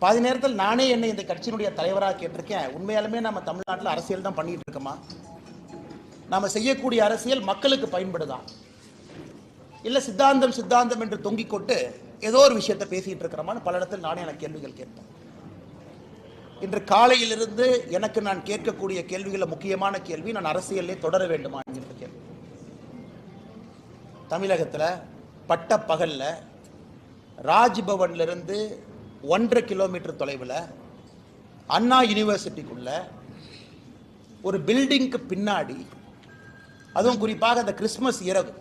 பாதி நேரத்தில் நானே என்னை இந்த கட்சியினுடைய தலைவராக கேட்டிருக்கேன். உண்மையாலுமே நம்ம தமிழ்நாட்டில் அரசியல் தான் பண்ணிட்டு இருக்கோமா? நாம செய்யக்கூடிய அரசியல் மக்களுக்கு பயன்படுதா, இல்லை சித்தாந்தம் சித்தாந்தம் என்று தொங்கிக் கொண்டு ஏதோ ஒரு விஷயத்தை பேசிட்டு இருக்கிறோமான்னு பல இடத்தில் நானே எனக்கு கேள்விகள் கேட்பேன். இன்று காலையிலிருந்து எனக்கு நான் கேட்கக்கூடிய கேள்விகளில் முக்கியமான கேள்வி, நான் அரசியலே தொடர வேண்டுமா என்கிற கேள்வி. தமிழகத்தில் பட்ட பகல்ல ராஜ்பவன்ல இருந்து 1.5 கிலோமீட்டர் தொலைவில் அண்ணா யூனிவர்சிட்டிக்குள்ள ஒரு பில்டிங்க்கு பின்னாடி, அதுவும் குறிப்பாக அந்த கிறிஸ்மஸ் இரவு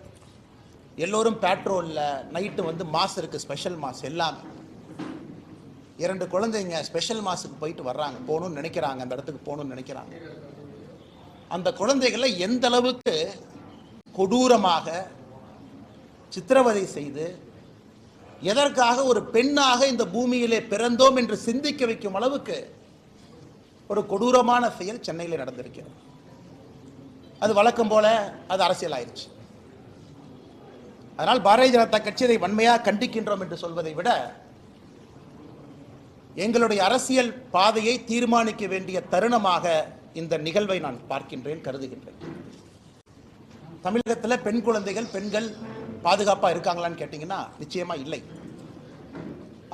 எல்லோரும் பேட்ரோல்ல நைட்டு வந்து மாஸ் இருக்கு, ஸ்பெஷல் மாஸ் எல்லாமே. 2 குழந்தைங்க ஸ்பெஷல் மாஸுக்கு போயிட்டு வர்றாங்க, போகணும்னு நினைக்கிறாங்க, அந்த இடத்துக்கு போகணும்னு நினைக்கிறாங்க. அந்த குழந்தைகளை எந்த அளவுக்கு கொடூரமாக சித்திரவதை செய்து எதற்காக ஒரு பெண்ணாக இந்த பூமியிலே பிறந்தோம் என்று சிந்திக்க வைக்கும் அளவுக்கு ஒரு கொடூரமான செயல் சென்னையில் நடந்திருக்கிறது. அது வழக்கம் போல அது அரசியல் ஆயிடுச்சு. அதனால் பாரதிய ஜனதா கட்சி இதை வன்மையாக கண்டிக்கின்றோம் என்று சொல்வதை விட, எங்களுடைய அரசியல் பாதையை தீர்மானிக்க வேண்டிய தருணமாக இந்த நிகழ்வை நான் பார்க்கின்றேன், கருதுகின்றேன். தமிழகத்தில் பெண் குழந்தைகள், பெண்கள் பாதுகாப்பாக இருக்காங்களான்னு கேட்டீங்கன்னா நிச்சயமா இல்லை.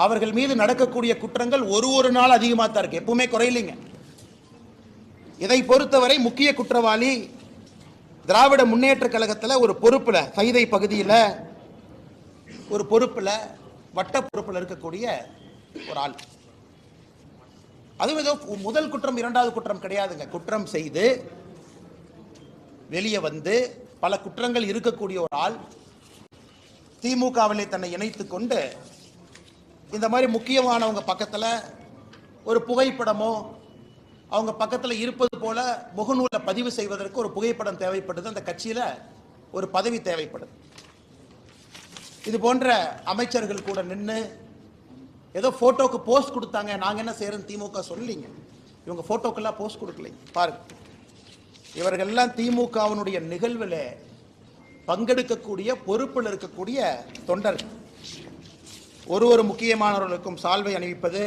அவர்கள் மீது நடக்கக்கூடிய குற்றங்கள் ஒரு நாள் அதிகமாக தான் இருக்கு, எப்பவுமே குறையில்லைங்க. இதை பொறுத்தவரை முக்கிய குற்றவாளி திராவிட முன்னேற்ற கழகத்தில் ஒரு பொறுப்புல, சைதை பகுதியில் ஒரு பொறுப்புல, வட்ட பொறுப்புல இருக்கக்கூடிய ஒரு ஆள். அதுவும் ஏதோ முதல் குற்றம் இரண்டாவது குற்றம் கிடையாதுங்க. குற்றம் செய்து வெளியே வந்து பல குற்றங்கள் இருக்கக்கூடிய ஒரு ஆள் திமுகவிலே தன்னை இணைத்துக் கொண்டு இந்த மாதிரி முக்கியமானவங்க பக்கத்தில் ஒரு புகைப்படமோ அவங்க பக்கத்தில் இருப்பது போல முகநூலை பதிவு செய்வதற்கு ஒரு புகைப்படம் தேவைப்படுது, அந்த கட்சியில் ஒரு பதவி தேவைப்படுது. இது போன்ற அமைச்சர்கள் கூட நின்று ஏதோ போட்டோக்கு போஸ்ட் கொடுத்தாங்க, நாங்கள் என்ன செய்யறோம் திமுக சொல்லீங்க. இவங்க போட்டோக்கெல்லாம் போஸ்ட் கொடுக்கலைங்க. பாருங்க, இவர்கள்லாம் திமுகவினுடைய நிகழ்வில் பங்கெடுக்கக்கூடிய பொறுப்பில் இருக்கக்கூடிய தொண்டர்கள். ஒரு முக்கியமானவர்களுக்கும் சால்வை அணிவிப்பது,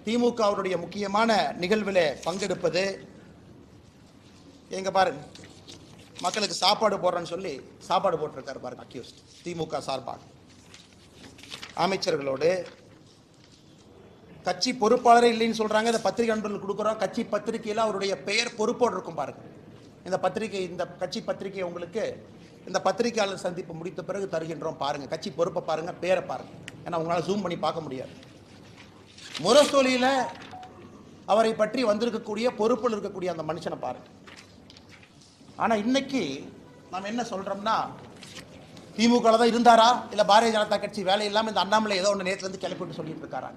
திமுகவுடைய முக்கியமான நிகழ்வில் பங்கெடுப்பது. எங்க பாருங்க, மக்களுக்கு சாப்பாடு போடுறேன்னு சொல்லி சாப்பாடு போட்டிருக்காரு பாருங்க அக்யூஸ்ட், திமுக சார்பாக அமைச்சர்களோடு. கட்சி பொறுப்பாளரே இல்லைன்னு சொல்றாங்க. இந்த பத்திரிகை நண்பர்கள் கொடுக்குறோம், கட்சி பத்திரிகையில் அவருடைய பெயர் பொறுப்போடு இருக்கும் பாருங்க. இந்த பத்திரிகை, இந்த கட்சி பத்திரிகை உங்களுக்கு இந்த பத்திரிகையாளர் சந்திப்பு முடித்த பிறகு தருகின்றோம். பாருங்க, கட்சி பொறுப்பை பாருங்க, பேரை பாருங்க. ஏன்னா உங்களால் ஜூம் பண்ணி பார்க்க முடியாது. முரசொலியில அவரை பற்றி வந்திருக்கக்கூடிய பொறுப்பில் இருக்கக்கூடிய அந்த மனுஷனை பாருங்க. ஆனா இன்னைக்கு நாம் என்ன சொல்றோம்னா, திமுக தான் இருந்தாரா, இல்ல பாரதிய ஜனதா கட்சி வேலை இல்லாம இந்த அண்ணாமலை ஏதோ ஒன்று நேற்றுல இருந்து கிளப்பிட்டு சொல்லிட்டு இருக்காரா?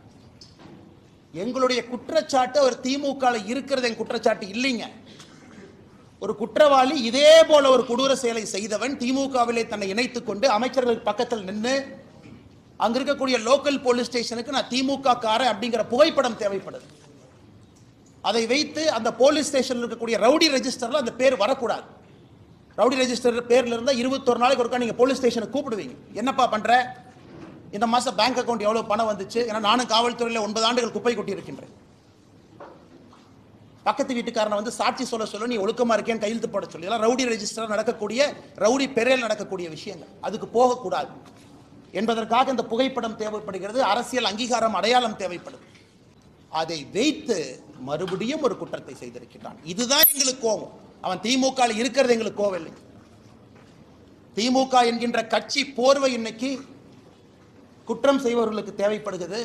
எங்களுடைய குற்றச்சாட்டு அவர் திமுக இருக்கிறது என் குற்றச்சாட்டு இல்லைங்க. ஒரு குற்றவாளி இதே போல ஒரு கொடூர செயலை செய்தவன் திமுகவிலே தன்னை இணைத்துக் கொண்டு அமைச்சர்களுக்கு பக்கத்தில் நின்று அங்க இருக்கக்கூடிய லோக்கல் போலீஸ் ஸ்டேஷனுக்கு நான் திமுக காரன் அப்படிங்கிற புகைப்படம் தேவைப்படுது. அதை வைத்து அந்த போலீஸ் ஸ்டேஷனில் இருக்கக்கூடிய ரவுடி ரெஜிஸ்டர்ல அந்த பேர் வரக்கூடாது. ரவுடி ரெஜிஸ்டர் பேர்ல இருந்தா 21 நாளைக்கு ஒருக்கா நீங்க போலீஸ் ஸ்டேஷனுக்கு கூப்பிடுவீங்க. என்னப்பா பண்ற, இந்த மாசம் பேங்க் அக்கௌண்ட் எவ்வளவு பணம் வந்துச்சு, ஏன்னா நானும் காவல்துறையில் 9 ஆண்டுகள் குப்பை கொட்டி இருக்கின்றேன். பக்கத்து வீட்டுக்காரனை வந்து சாட்சி சொல்ல நீ ஒழுக்கமா இருக்கேன்னு கையெழுத்து போட சொல்லி, எல்லாம் ரவுடி ரெஜிஸ்டர் நடக்கக்கூடிய, ரவுடி பெயரில் நடக்கக்கூடிய விஷயங்கள், அதுக்கு போகக்கூடாது என்பதற்காக இந்த புகைப்படம் தேவைப்படுகிறது. அரசியல் அங்கீகாரம், அடையாளம் தேவைப்படுது. அதை வைத்து மறுபடியும் ஒரு குற்றத்தை செய்திருக்கிறான். இதுதான் எங்களுக்கு கோபம். அவன் திமுக இருக்கிறது எங்களுக்கு கோவம் இல்லை. திமுக என்கின்ற கட்சி போர்வை இன்னைக்கு குற்றம் செய்வர்களுக்கு தேவைப்படுகிறது.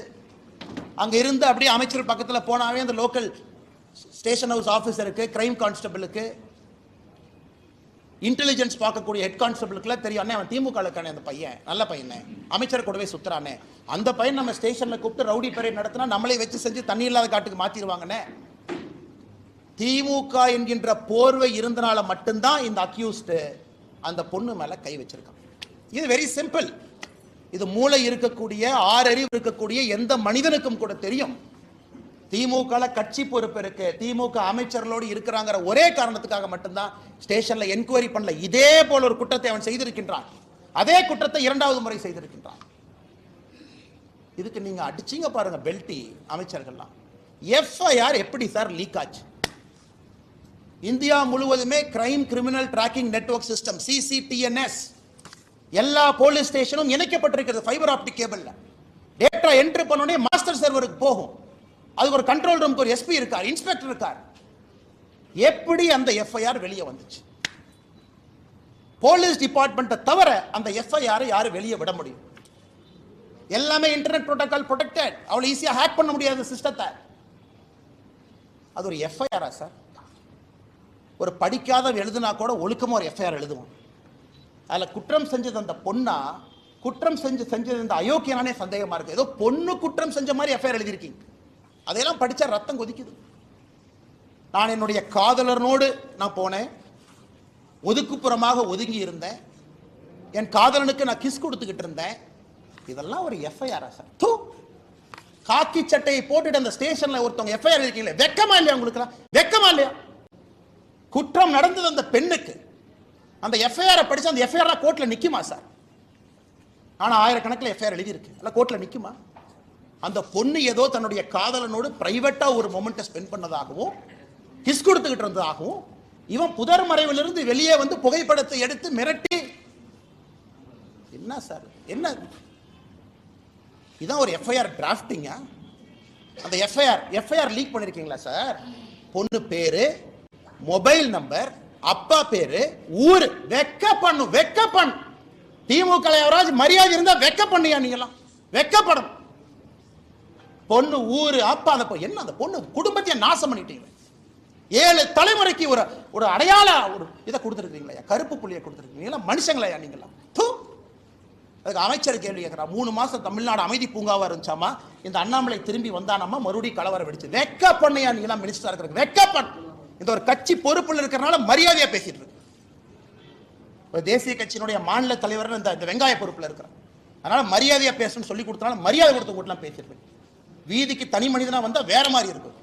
அங்க இருந்து அப்படியே அமைச்சர் பக்கத்தில் போனாவே அந்த லோக்கல் ஸ்டேஷன் ஹவுஸ் ஆஃபீஸருக்கு, கிரைம் கான்ஸ்டபிளுக்கு, இன்டெலிஜென்ஸ் பார்க்கக்கூடிய ஹெட் கான்ஸ்டபிளுக்குலாம் தெரியும், அண்ணே அவன் திமுக இருக்கானே, அந்த பையன் நல்ல பையனே, அமைச்சர் கூடவே சுத்துறானே, அந்த பையன் நம்ம ஸ்டேஷன்ல கூப்பிட்டு ரவுடி பரேட் நடத்தினா நம்மளே வச்சு செஞ்சு தண்ணி இல்லாத காட்டுக்கு மாத்திடுவாங்கண்ணே. திமுக என்கின்ற போர்வை இருந்தனால மட்டும்தான் இந்த அக்யூஸ்ட் அந்த பொண்ணு மேல கை வச்சிருக்கான். இது வெரி சிம்பிள். இது மூளை இருக்கக்கூடிய, ஆறறிவு இருக்கக்கூடிய எந்த மனிதனுக்கும் கூட தெரியும். திமுக கட்சி பொறுப்பு இருக்கு, திமுக அமைச்சர்களோடு இருக்கிறாங்கிற ஒரே காரணத்துக்காக மட்டும்தான் ஸ்டேஷன்ல என்கொயரி பண்ணல. இதே போல ஒரு குற்றத்தை அவன் செய்திருக்கின்றான். அதே குற்றத்தை 2வது முறை செய்திருக்கின்றான். இதுக்கு நீங்க அடிச்சீங்க பாருங்க பெல்ட்டி அமைச்சர்கள்லாம். எஃப்ஐஆர் எப்படி சார் லீக் ஆச்சு? இந்தியா முழுவதுமே crime criminal tracking network system CCTNS எல்லா போலீஸ் ஸ்டேஷனும் இணைக்கப்பட்டிருக்கிறது ஃபைபர் ஆப்டிக் கேபிள்ல. டேட்டா என்ட்ரி பண்ணோடனே மாஸ்டர் சர்வருக்கு போகும். அதுக்கு ஒரு கண்ட்ரோல் ரூமுக்கு ஒரு SP இருக்கார், இன்ஸ்பெக்டர் இருக்கார். எப்படி அந்த எஃப்ஐஆர் வெளியே வந்துச்சு? போலீஸ் டிபார்ட்மெண்ட்டை தவிர அந்த எஃப்ஐஆர் யாரும் வெளியே விட முடியும்? எல்லாமே இன்டர்நெட் புரோட்டோகால் ப்ரொடெக்டட். அவ்வளவு ஈஸியா ஹேக் பண்ண முடியாத சிஸ்டத்தை. அது ஒரு எஃப்ஐஆரா சார்? ஒரு படிக்காத எழுதுனா கூட ஒழுக்கமா ஒரு எஃப்ஐஆர் எழுதுவோம். அதுல குற்றம் செஞ்சது அந்த பொண்ணா, குற்றம் செஞ்சது இந்த அயோக்கியனானே சந்தேகமா இருக்கு. ஏதோ பொண்ணு குற்றம் செஞ்ச மாதிரி எஃப்ஐஆர் எழுதியிருக்கீங்க. அதையெல்லாம் படிச்சா ரத்தம் கொதிக்குது. நான் என்னுடைய காதலனோடு நான் போனேன், ஒதுக்குப்புறமாக ஒதுங்கி இருந்தேன், என் காதலனுக்கு நான் கிஸ் கொடுத்துக்கிட்டு இருந்தேன். இதெல்லாம் ஒரு எஃப்ஐஆரா சார்? காக்கி சட்டையை போட்டுட்டு அந்த ஸ்டேஷன்ல ஒருத்தவங்க எஃப்ஐஆர் இருக்கீங்களே, வெக்கமா இல்லையா உங்களுக்கு? வெக்கமா இல்லையா? குற்றம் நடந்தது அந்த பெண்ணுக்கு. அந்த எஃப்ஐஆர் படிச்சு அந்த எஃப்ஐஆர் கோர்ட்ல நிக்குமா சார்? ஆனா ஆயிரக்கணக்கில் எஃப்ஐஆர் எழுதி இருக்கு, அல்ல கோர்ட்ல நிக்குமா? அந்த பொண்ணு ஏதோ தன்னுடைய காதலனோடு பிரைவேட்டா ஒரு மொமெண்ட்டை ஸ்பெண்ட் பண்ணதாகவும் கிஸ் கொடுத்துக்கிட்டு இருந்ததாகவும் இவன் புதர் மறைவிலிருந்து வெளியே வந்து புகைப்படத்தை எடுத்து மிரட்டி, என்ன சார் என்ன இதான் ஒரு எஃப்ஐஆர் டிராஃப்டிங்கா? அந்த எஃப்ஐஆர் லீக் பண்ணிருக்கீங்களா சார்? பொண்ணு பேரு, மொபைல் நம்பர், அப்பா பேரு, ஊரு. வெக்க பண்ணு. திமுக எவராஜ் மரியாதை இருந்தா வெக்க பண்ணியா? நீங்களாம் வெக்கப்படும். பொண்ணு ஊரு அப்பா, அந்த என்ன அந்த பொண்ணு குடும்பத்தையே நாசம் பண்ணிட்டீங்க. 7 தலைமுறைக்கு ஒரு அடையாள ஒரு இதை கொடுத்துருக்கீங்களா? கருப்பு புள்ளியை கொடுத்துருக்கீங்களா? மனுஷங்களையா நீங்களாம்? அதுக்கு அமைச்சர் கேள்வி கேட்கிறா. 3 மாசம் தமிழ்நாடு அமைதி பூங்காவா இருந்துச்சாமா, இந்த அண்ணாமலை திரும்பி வந்தானாமா, மறுபடியும் கலவரம் வெடிச்சு. வெக்க பண்ணியா நீங்களாம் மினிஸ்டரா இருக்கிற? வெக்கப்பண். இந்த ஒரு கட்சி பொறுப்புல இருக்கிறனால மரியாதையா பேசிட்டு இருக்கு. ஒரு தேசிய கட்சியினுடைய மாநில தலைவர் இந்த வெங்காய பொறுப்புல இருக்கிறார். அதனால மரியாதையா பேசணும்னு சொல்லி கொடுத்தனால மரியாதை கொடுத்து கூட்டலாம் பேசிட்டு இருக்கு. வீதிக்கு தனி மனிதனா வந்தா வேற மாதிரி இருக்கும்.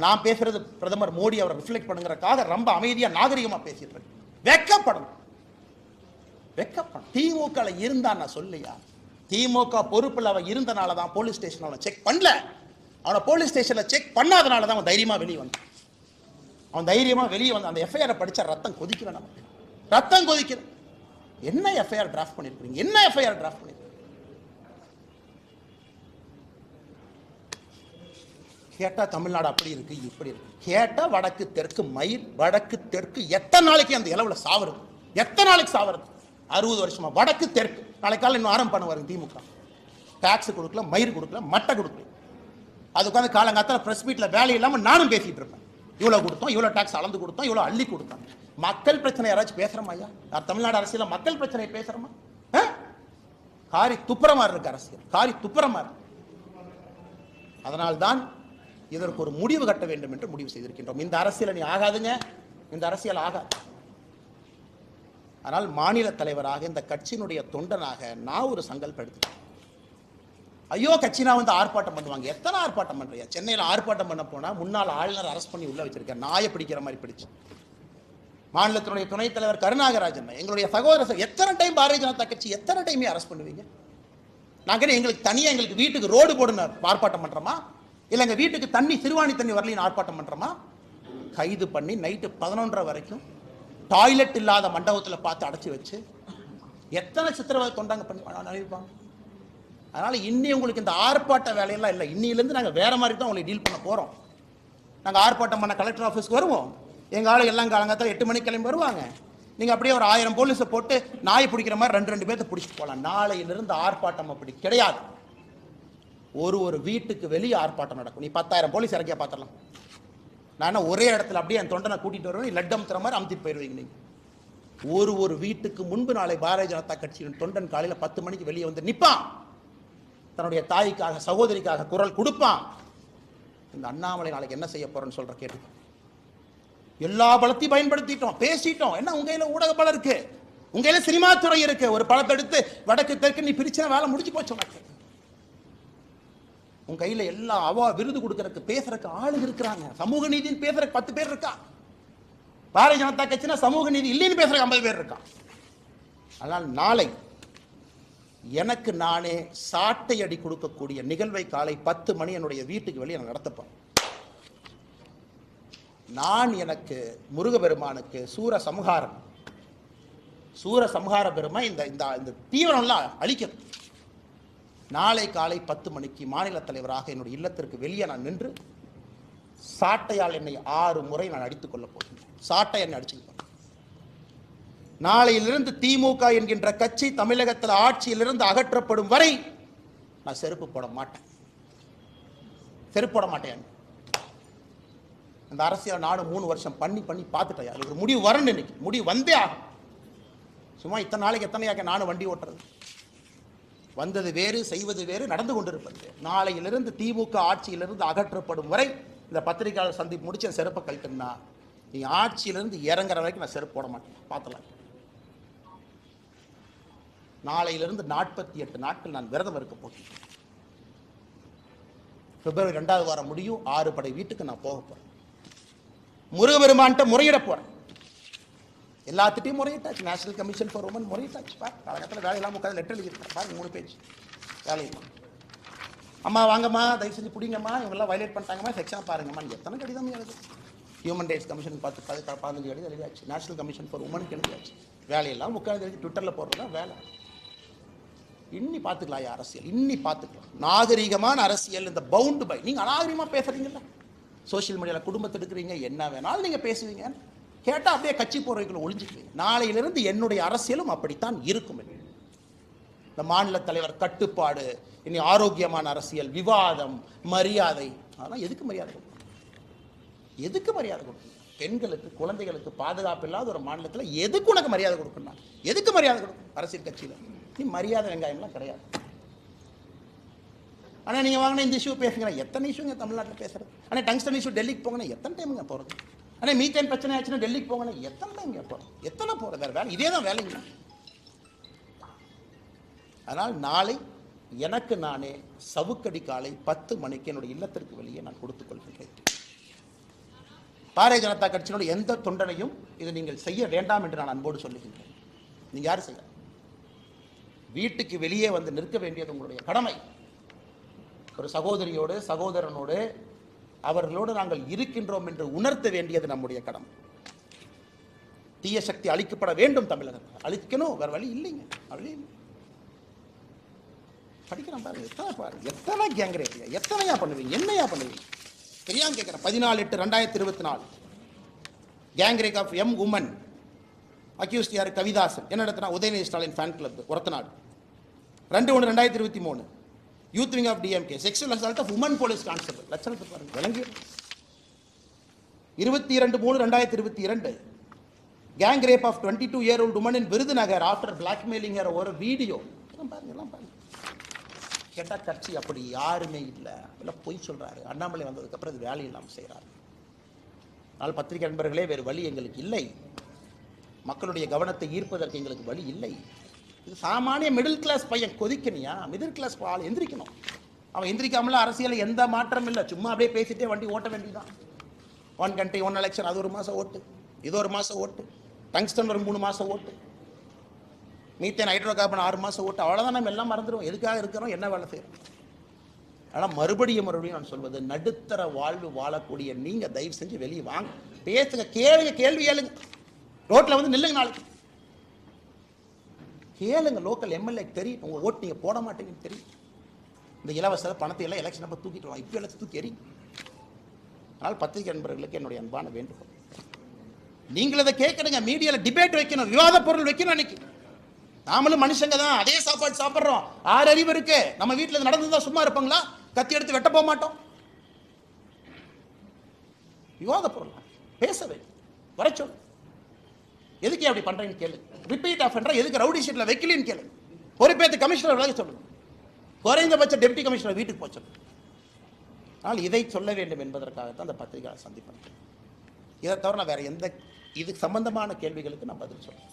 நான் பேசுறது பிரதமர் மோடி அவரை ரிஃப்ளெக்ட் பண்ணுங்கறதுக்காக ரொம்ப அமைதியா நாகரிகமா பேசிட்டு இருக்கு. வெக்கப்படணும். திமுக இருந்தா நான் சொல்லியா? திமுக பொறுப்புல அவன் இருந்தனால தான் போலீஸ் ஸ்டேஷன் அவனை செக் பண்ணல. அவனை போலீஸ் ஸ்டேஷன்ல செக் பண்ணாதனால தான் அவன் தைரியமா வெளியே வந்தான். அவன் தைரியமா வெளியே வந்து அந்த எஃப்ஐஆர் படிச்சா ரத்தம் கொதிக்கல. நமக்கு ரத்தம் கொதிக்கல. என்ன எஃப்ஐஆர் டிராஃப்ட் பண்ணிருக்கீங்க? என்ன எஃப்ஐஆர் டிராஃப்ட் பண்ணிருக்கீங்க? கேட்டா தமிழ்நாடு அப்படி இருக்கு இப்படி இருக்கு. கேட்டா வடக்கு தெற்கு மயில், வடக்கு தெற்கு எத்தனை நாளைக்கு அந்த இளவுல சாவறது? எத்தனை நாளைக்கு சாவறது? 60 வருஷமா வடக்கு தெற்கு. நாளைக்கு காலையில் இன்னும் ஆரம்பம் பண்ணுவாரு திமுக. டாக்ஸ் கொடுக்கல, மயிர் கொடுக்கல, மட்டை கொடுக்கல. அது உட்காந்து காலங்காத்தால பிரஸ் மீட்ல வேலை இல்லாம நானும் பேசிட்டு இருப்பேன். இவ்வளவு கொடுத்தோம், இவ்வளவு டாக்ஸ் அளந்து கொடுத்தோம், இவ்வளவு அள்ளி கொடுத்தோம். மக்கள் பிரச்சனை யாராச்சும் பேசுறோமா ஐயா? தமிழ்நாடு அரசியல மக்கள் பிரச்சனை பேசுறோமா? காரி துப்புரமா இருக்கு அரசியல், காரி துப்புரமா இருக்கு. அதனால்தான் இதற்கு ஒரு முடிவு கட்ட வேண்டும் என்று முடிவு செய்திருக்கின்றோம். இந்த அரசியல் நீ ஆகாதுங்க, இந்த அரசியல் ஆகாது. ஆனால் மாநில தலைவராக இந்த கட்சியினுடைய தொண்டனாக நான் ஒரு சங்கல்பம் எடுத்துட்டேன். ஐயோ கட்சினா வந்து ஆர்ப்பாட்டம் பண்ணுவாங்க. எத்தனை ஆர்ப்பாட்டம் பண்றியா? சென்னையில் ஆர்ப்பாட்டம் பண்ண போனா முன்னாள் ஆளுநர் அரெஸ்ட் பண்ணி உள்ள வச்சிருக்கேன். நாயை பிடிக்கிற மாதிரி பிடிச்சு. மாநிலத்தினுடைய துணைத் தலைவர் கருணாகராஜன், எங்களுடைய சகோதரர், எத்தனை டைம் பாரதிய ஜனதா கட்சி எத்தனை டைமே அரெஸ்ட் பண்ணுவீங்க? நாங்கள் எங்களுக்கு தனியா எங்களுக்கு வீட்டுக்கு ரோடு போடுன ஆர்ப்பாட்டம் பண்றோமா? இல்ல எங்க வீட்டுக்கு தண்ணி சிறுவாணி தண்ணி வரலின்னு ஆர்ப்பாட்டம் பண்றோமா? கைது பண்ணி நைட்டு 11:30 வரைக்கும் டாய்லெட் இல்லாத மண்டபத்தில் பார்த்து அடைச்சி வச்சு எத்தனை சித்திரவதை தொண்டாங்க பண்ணி அனுப்பிப்பாங்க. அதனால இன்னி உங்களுக்கு இந்த ஆர்ப்பாட்ட வேலையெல்லாம் இல்லை. இன்னிலிருந்து நாங்கள் வேற மாதிரி தான் உங்களை டீல் பண்ண போறோம். நாங்கள் ஆர்ப்பாட்டம் பண்ண கலெக்டர் ஆஃபீஸ்க்கு வருவோம். எங்க ஆளு எல்லாம் காலங்காத்தால 8 மணிக்கு கிளம்பி வருவாங்க. நீங்க அப்படியே ஒரு 1000 போலீஸை போட்டு நாயை பிடிக்கிற மாதிரி 2 பேர்த்த பிடிச்சிட்டு போகலாம். நாளையிலிருந்து ஆர்ப்பாட்டம் அப்படி கிடையாது. ஒரு வீட்டுக்கு வெளியே ஆர்ப்பாட்டம் நடக்கும். நீ 10,000 போலீஸ் இறக்கியா பார்த்துடலாம். நான் ஒரே இடத்துல அப்படியே என் தொண்டனை கூட்டிட்டு வருவேன். லட்டு அமுத்துற மாதிரி அமுத்திட்டு போயிடுவீங்க. நீங்க ஒரு வீட்டுக்கு முன்பு நாளை பாரதிய ஜனதா கட்சியின் தொண்டன் காலையில் 10 மணிக்கு வெளியே வந்து நிற்பான். தன்னுடைய தாய்க்காக சகோதரிக்காக குரல் கொடுப்பான். இந்த அண்ணாமலை நாளைக்கு என்ன செய்ய போறேன்னு சொல்ற கேட்டு எல்லா பலத்தையும் பயன்படுத்திட்டோம், பேசிட்டோம். என்ன உங்க கையில ஊடக பலம் இருக்கு, உங்க கையில சினிமா துறை இருக்கு. ஒரு படத்தை எடுத்து வடக்கு தெற்கு நீ பிரிச்சா வேலை முடிஞ்சு போச்சு. உனக்கு உங்க கையில எல்லா விருது கொடுக்கறதுக்கு பேசுறதுக்கு ஆளு இருக்கிறாங்க. சமூக நீதினு பேசுறதுக்கு 10 பேர் இருக்கா. பாரதிய ஜனதா கட்சினா சமூக நீதி இல்லைன்னு பேசுறதுக்கு 50 பேர் இருக்கா. ஆனால் நாளை எனக்கு நானே சாட்டை அடி கொடுக்கக்கூடிய நிகழ்வை காலை 10 மணி என்னுடைய வீட்டுக்கு வெளியே நான் நடத்தப்போம். நான் எனக்கு முருகபெருமானுக்கு சூர சம்ஹார பெருமை இந்த தீவிரம்லாம் அழிக்கிறது. நாளை காலை 10 மணிக்கு மாநில தலைவராக என்னுடைய இல்லத்திற்கு வெளியே நான் நின்று சாட்டையால் என்னை 6 முறை நான் அடித்துக் கொள்ளப் போகிறேன். சாட்டை என்னை அடிச்சுக்கிட்டேன். நாளையிலிருந்து திமுக என்கின்ற கட்சி தமிழகத்தில் ஆட்சியிலிருந்து அகற்றப்படும் வரை நான் செருப்பு போட மாட்டேன். இந்த அரசியல் நானும் 3 வருஷம் பண்ணி பார்த்துட்டேன். அது ஒரு முடிவு வரணும். இன்னைக்கு முடிவு வந்தே ஆகும். சும்மா இத்தனை நாளைக்கு எத்தனையாக நானும் வண்டி ஓட்டுறது, வந்தது வேறு, செய்வது வேறு, நடந்து கொண்டிருப்பது. நாளையிலிருந்து திமுக ஆட்சியிலிருந்து அகற்றப்படும் வரை இந்த பத்திரிகையாளர் சந்திப்பு முடிச்சு என் செருப்பை கழிட்டுனா நீ ஆட்சியிலிருந்து இறங்குற வரைக்கும் நான் செருப்பு போட மாட்டேன். பார்த்தலாம். நாளையிலிருந்து 48 நாட்கள் நான் விரதம் இருக்க போகிறேன். பிப்ரவரி 2வது வாரம் முடியும். 6 படை வீட்டுக்கு நான் போக போறேன். முருகபெருமான்கிட்ட முறையிட போறேன். எல்லாத்திட்டையும் முறையிட்டாச்சு. நேஷனல் கமிஷன் ஃபார் உமன் முறையிட்டாச்சு. காலகட்டத்தில் வேலையெல்லாம் உட்காந்து லெட்டர் எழுதியிருக்கேன். பாருங்க 3 பேஜ் வேலையெல்லாம். அம்மா வாங்கம்மா, தயவு செஞ்சு பிடிங்கம்மா, இவங்கெல்லாம் வயலேட் பண்ணிட்டாங்கம்மா, செக்ஷனாக பாருங்கம்மா. எத்தனை கடிதம் எழுது. ஹியூமன் ரைட்ஸ் கமிஷன் 15 கடிதம் எழுதியாச்சு. நேஷனல் கமிஷன் ஃபார் உமனுக்கு எழுதியாச்சு. வேலையெல்லாம் உட்காந்து எழுதி ட்விட்டரில் போடுறதா வேலை. இன்னி பார்த்துக்கலாம். அரசியல் இன்னி பார்த்துக்கலாம். நாகரிகமான அரசியல். இந்த பவுண்டு பை நீங்கள் அநாகரிகமாக பேசுறீங்கல்ல, சோசியல் மீடியாவில் குடும்பத்தை எடுக்கிறீங்க, என்ன வேணாலும் நீங்கள் பேசுவீங்க. கேட்டால் அப்படியே கட்சி போறவைக்குள்ள ஒளிஞ்சுக்குவீங்க. நாளையிலிருந்து என்னுடைய அரசியலும் அப்படித்தான் இருக்கும். இந்த மாநில தலைவர் கட்டுப்பாடு, இனி ஆரோக்கியமான அரசியல், விவாதம், மரியாதை. அதெல்லாம் எதுக்கு மரியாதை கொடுக்கணும்? எதுக்கு மரியாதை கொடுக்கணும்? பெண்களுக்கு, குழந்தைகளுக்கு பாதுகாப்பு இல்லாத ஒரு மாநிலத்தில் எதுக்கு உனக்கு மரியாதை கொடுக்கணும்? எதுக்கு மரியாதை கொடுக்கணும்? அரசியல் கட்சியில் நீ மரியாதை வெங்காயம்லாம் கிடையாது. ஆனால் நீங்கள் வாங்கின இந்த இஷ்யூ பேசுங்க. எத்தனை இஷ்யூங்க தமிழ்நாட்டில் பேசுறது? ஆனால் டங்ஸ்டன் இஷ்யூ டெல்லிக்கு போங்கன்னா எத்தனை டைமுங்க போகிறது? ஆனால் மீத்தேன் பிரச்சனை ஆச்சுன்னா டெல்லிக்கு போங்கன்னா எத்தனை டைம் போகிறோம்? எத்தனை போகிறது? வேறு வேலை இதே தான் வேலைங்க. அதனால் நாளை எனக்கு நானே சவுக்கடி காலை 10 மணிக்கு என்னுடைய இல்லத்திற்கு வெளியே நான் கொடுத்துக் கொள்கிறேன். பாரதிய ஜனதா கட்சியினுடைய எந்த தொண்டனையும் இதை நீங்கள் செய்ய வேண்டாம் என்று நான் அன்போடு சொல்லுகின்றேன். நீங்கள் யாரும் செய்ய, வீட்டுக்கு வெளியே வந்து நிற்க வேண்டியது உங்களுடைய கடமை. ஒரு சகோதரியோடு, சகோதரனோடு, அவர்களோடு நாங்கள் இருக்கின்றோம் என்று உணர்த்த வேண்டியது நம்முடைய கடமை. தீய சக்தி அழிக்கப்பட வேண்டும். தமிழகத்தில் அழிக்கணும், வேற வழி இல்லைங்க. வழி இல்லை. படிக்கிறோம் பாருங்க. எத்தனை கேங் ரேப், எத்தனையா பண்ணுவீங்க, என்னையா பண்ணுவீங்க? தெரியாம கேட்குறேன். 14/8/2024 gang rape of M women accused யார்? கவிதாசன். என்ன நடத்தினா? Udhayanidhi Stalin fan club Orathanadu. 2/1/2023 youth wing of DMK sexual assault of women police constable. லட்சணத்தை பாருங்க, விளங்கி. 22/3/2022 gang rape of 22-year-old women in Virudhunagar after blackmailing her ஒரு வீடியோ. பாருங்க. கேட்டால் கட்சி அப்படி யாருமே இல்லை, இல்லை பொய் சொல்கிறாரு. அண்ணாமலை வந்ததுக்கப்புறம் இது வேலை இல்லாமல் செய்கிறாரு. அதனால் பத்திரிகை நண்பர்களே, வேறு வழி எங்களுக்கு இல்லை. மக்களுடைய கவனத்தை ஈர்ப்பதற்கு எங்களுக்கு வழி இல்லை. இது சாமானிய மிடில் கிளாஸ் பையன் கொதிக்கணியா? மிடில் கிளாஸ் ஆள் எந்திரிக்கணும். அவன் எந்திரிக்காமல அரசியல் எந்த மாற்றம் இல்லை. சும்மா அப்படியே பேசிட்டே வண்டி ஓட்ட வேண்டியதான். 1 country 1 election, அது 1 மாதம் ஓட்டு, இது 1 மாதம் ஓட்டு, டங்ஸ்டன் ஒரு 3 மாதம் ஓட்டு, மீத்தேன் ஹைட்ரோ கார்பன் 6 மாதம் ஓட்டு. அவ்வளோதான். நம்ம எல்லாம் மறந்துடுவோம். எதுக்காக இருக்கிறோம், என்ன வேலை செய்கிறோம். ஆனால் மறுபடியும் நான் சொல்வது, நடுத்தர வாழ்வு வாழக்கூடிய நீங்கள் தயவு செஞ்சு வெளியே வாங்க, பேசுங்க, கேள்வி கேளுங்க. ரோட்டில் வந்து நில்லுங்க, நாளைக்கு கேளுங்க. லோக்கல் எம்எல்ஏ தெரியும் உங்கள் ஓட்டு நீங்கள் போட மாட்டீங்கன்னு தெரியும். இந்த இலவச பணத்தை எல்லாம் எலெக்ஷன் அப்போ தூக்கிட்டு இப்போ எல்லாம் தூக்கி எறி. அதனால் பத்திரிகை நண்பர்களுக்கு என்னுடைய அன்பான வேண்டுகோள், நீங்கள் அதை கேட்கணுங்க. மீடியாவில் டிபேட் வைக்கணும், விவாத பொருள் வைக்கணும். அன்னைக்கு நாமளும் மனுஷங்க தான், அதே சாப்பாடு சாப்பிட்றோம். 6 அறிவு இருக்கு. நம்ம வீட்டில் நடந்துதான் சும்மா இருப்பாங்களா? கத்தி எடுத்து வெட்ட போக மாட்டோம். விவாத பொருள் பேசவே வர சொல்லு. எதுக்கு அப்படி பண்றேன்னு கேளு. ரிப்பீட் ஆஃபெண்டர் எதுக்கு ரவுடி ஷீட்ல வைக்கலன்னு கேளு. பொறுப்பேற்று கமிஷனர் விலக சொல்லுங்க. குறைந்தபட்ச டெப்டி கமிஷனர் வீட்டுக்கு போக சொல்லுங்க. ஆனால் இதை சொல்ல வேண்டும் என்பதற்காகத்தான் அந்த பத்திரிகையாளர் சந்திப்பு. இதை தவிர நான் வேற எந்த இது சம்பந்தமான கேள்விகளுக்கு நான் பதில் சொல்றேன்.